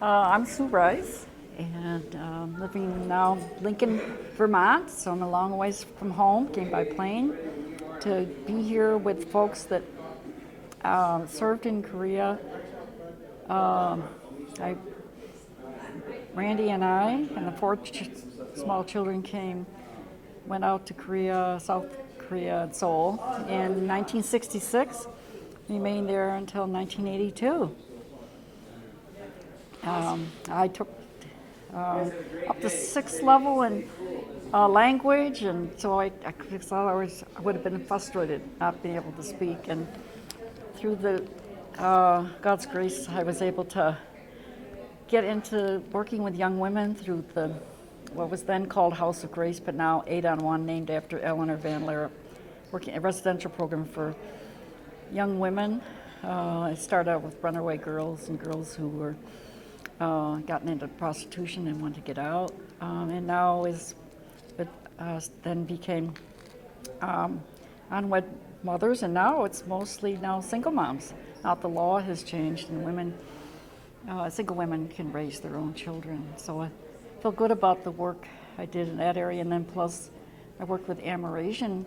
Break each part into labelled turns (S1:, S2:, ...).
S1: I'm Sue Rice, and living now in Lincoln, Vermont. So I'm a long ways from home. Came by plane to be here with folks that served in Korea. I, Randy and I, and the four small children went out to Korea, South Korea, and Seoul in 1966. Remained there until 1982. I took up to sixth level in language, and so I thought I would have been frustrated not being able to speak. And through the God's grace, I was able to get into working with young women through what was then called House of Grace, but now 8-on-1, named after Eleanor Van Lierop, working a residential program for young women. I started out with runaway girls and girls who were gotten into prostitution and wanted to get out, and now then became unwed mothers, and now it's mostly single moms. Now the law has changed, and single women can raise their own children. So I feel good about the work I did in that area, and then plus I worked with Amerasian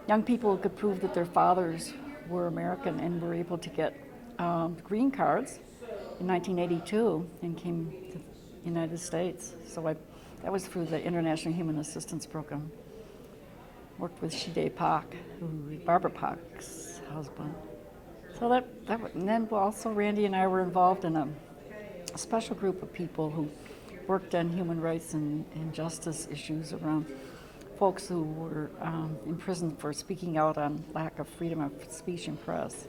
S1: young people who could prove that their fathers were American and were able to get green cards in 1982 and came to the United States. So that was through the International Human Assistance Program. Worked with Shide Pak, Barbara Pak's husband. So and then also Randy and I were involved in a special group of people who worked on human rights and justice issues around folks who were imprisoned for speaking out on lack of freedom of speech and press.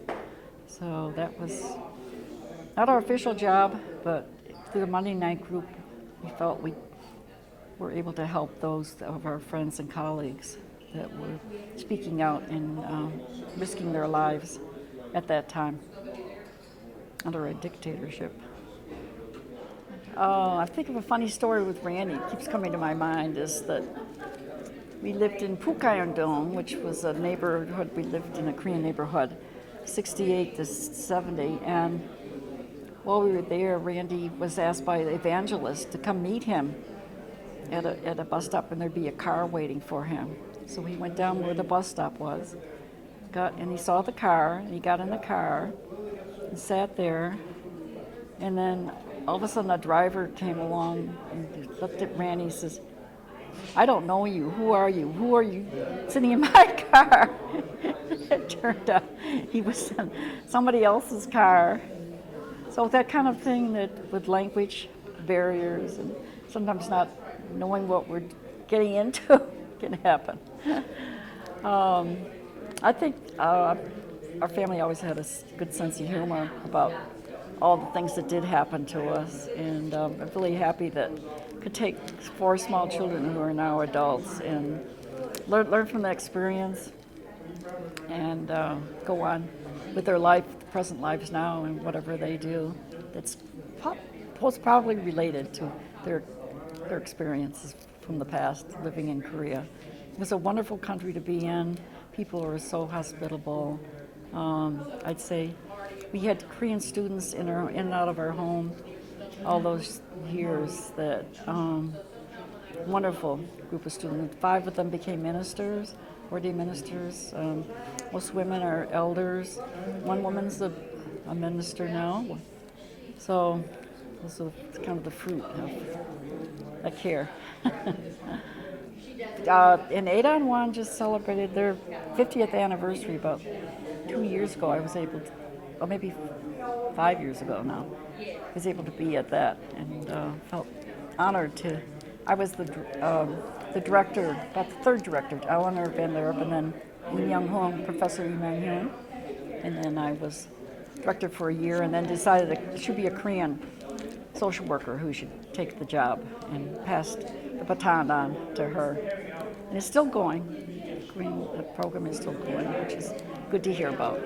S1: So that was not our official job, but through the Monday night group, we felt we were able to help those of our friends and colleagues that were speaking out and risking their lives at that time under a dictatorship. I think of a funny story with Randy, it keeps coming to my mind, is that we lived in Pukayondong, which was a neighborhood, we lived in a Korean neighborhood, 68 to 70, and while we were there, Randy was asked by the evangelist to come meet him at a bus stop, and there'd be a car waiting for him. So he went down where the bus stop was, and he saw the car, and he got in the car and sat there, and then all of a sudden a driver came along and looked at Randy and says, "I don't know you. Who are you? Who are you sitting in my car?" It turned out he was in somebody else's car. So that kind of thing, that with language barriers and sometimes not knowing what we're getting into can happen. I think our family always had a good sense of humor about all the things that did happen to us, and I'm really happy that I could take four small children who are now adults and learn from the experience and go on with their present lives now and whatever they do that's probably related to their experiences from the past living in Korea. It was a wonderful country to be in. People were so hospitable. I'd say we had Korean students in and out of our home all those years. That wonderful group of students. 5 of them became ministers, ordained ministers. Most women are elders. One woman's a minister now. So those are kind of the fruit of that care. And 8-on-1 just celebrated their 50th anniversary about 2 years ago. I was able to, or maybe 5 years ago now, I was able to be at that and felt honored to. I was the director, about the third director, Eleanor Van Lierop, and then Lee Myung-hoon, Professor Lee Myung-hoon, and then I was director for a year, and then decided it should be a Korean social worker who should take the job, and passed the baton on to her. And it's still going. The program is still going, which is good to hear about.